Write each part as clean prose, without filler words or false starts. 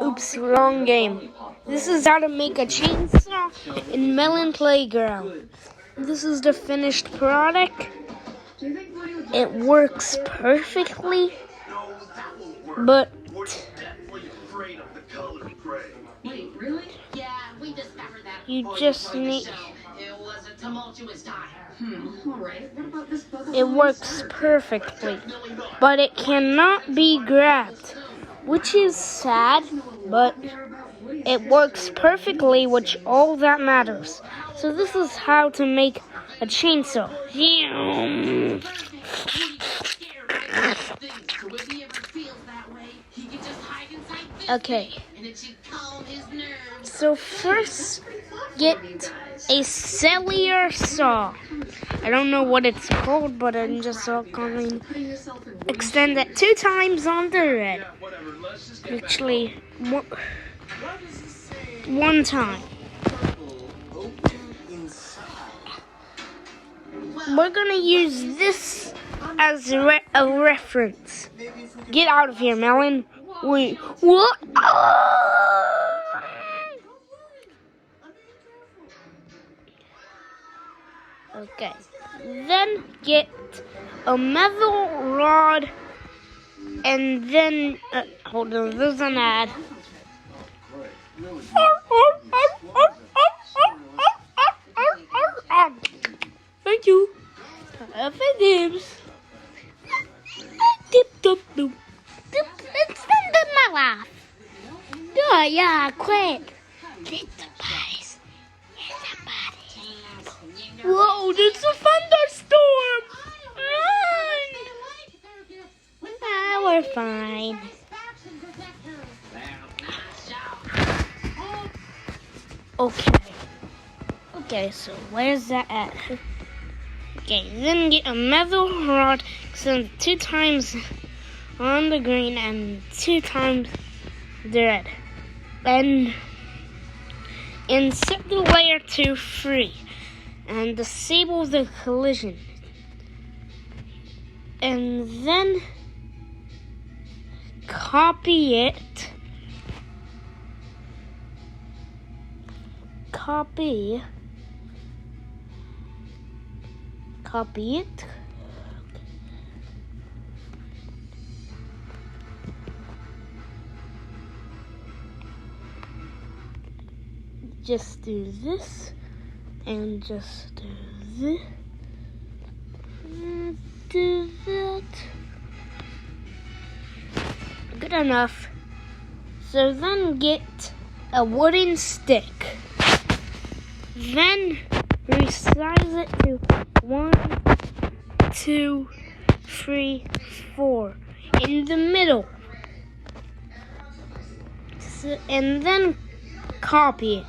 Oops, wrong game. This is how to make a chainsaw in MelonPlayground. This is the finished product. It works perfectly, but you just need... It works perfectly, but it cannot be grabbed, which is sad, but it works perfectly, which all that matters. So this is how to make a chainsaw. Okay. So first, get a cellular saw. I don't know what it's called, but I'm just calling. Extend it 2 times on the red. Actually, 1 time. We're gonna use this as a reference. Get out of here, Melon. Wait, what? Okay, then get a metal rod, and then hold on, there's an ad. Thank you. Extend my laugh. Yeah, quick. Get the bodies. Whoa, there's a thunderstorm! Run! We're fine. Okay, so where's that at? Okay, then get a metal rod, extend 2 times on the green and 2 times the red. And set the layer to free. And disable the collision. And then copy it. Copy it. Just do this. And just do this. Do that. Good enough. So then get a wooden stick. Then resize it to 1, 2, 3, 4 in the middle. So, and then copy it.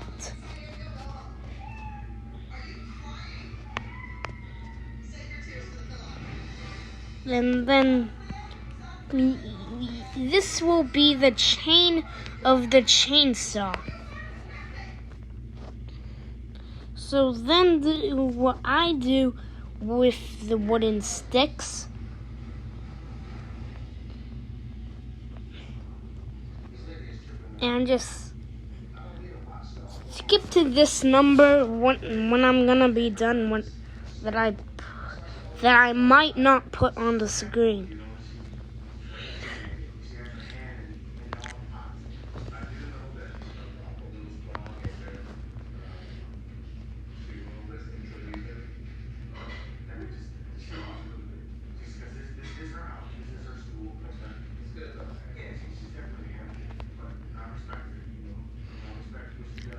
And then this will be the chain of the chainsaw. So then what I do with the wooden sticks, and just skip to this number when I'm gonna be done, that I might not put on the screen.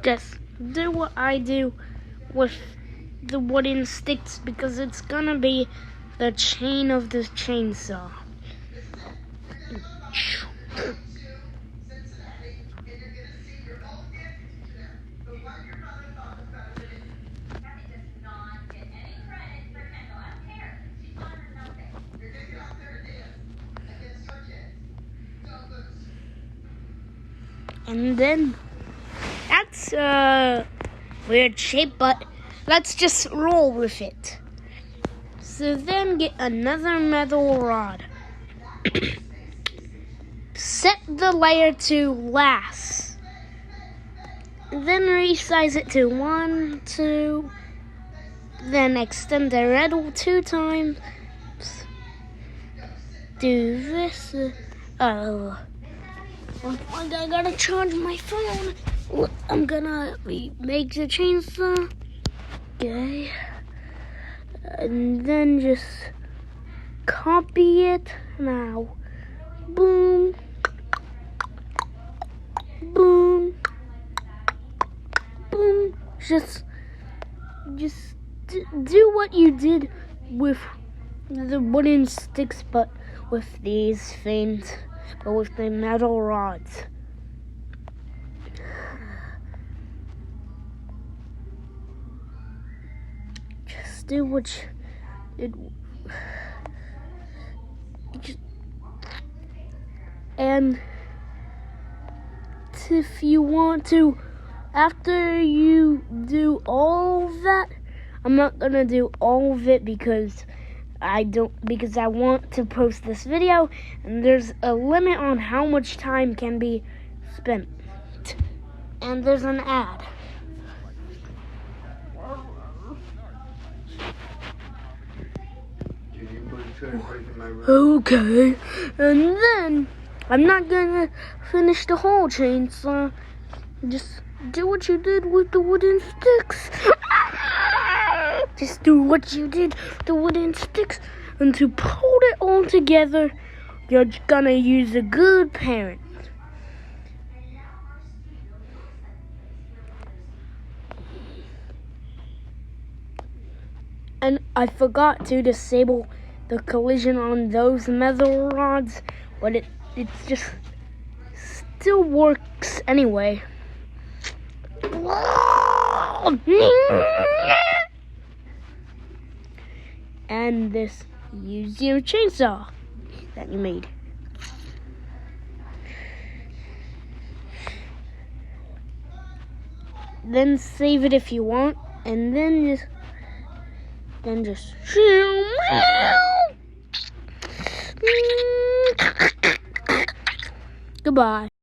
Just do what I do with the wooden sticks, because it's gonna be the chain of the chainsaw. And then that's a weird shape, but let's just roll with it. So then get another metal rod. set the layer to last. Then resize it to 1, 2. Then extend the red 2 times. Do this. I gotta charge my phone. I'm gonna make the chainsaw. Okay. And then just copy it now. Boom. Boom. Boom. Just do what you did with the wooden sticks, but with these things, but with the metal rods. Just do what and if you want to, after you do all of that, I'm not gonna do all of it because I want to post this video, and there's a limit on how much time can be spent. And there's an ad. Okay, and then I'm not gonna finish the whole chainsaw. Just do what you did with the wooden sticks. Just do what you did with the wooden sticks, and to pull it all together, you're gonna use a good parent. And I forgot to disable the collision on those metal rods, but it's just still works anyway. And this, use your chainsaw that you made. Then save it if you want, and then just goodbye.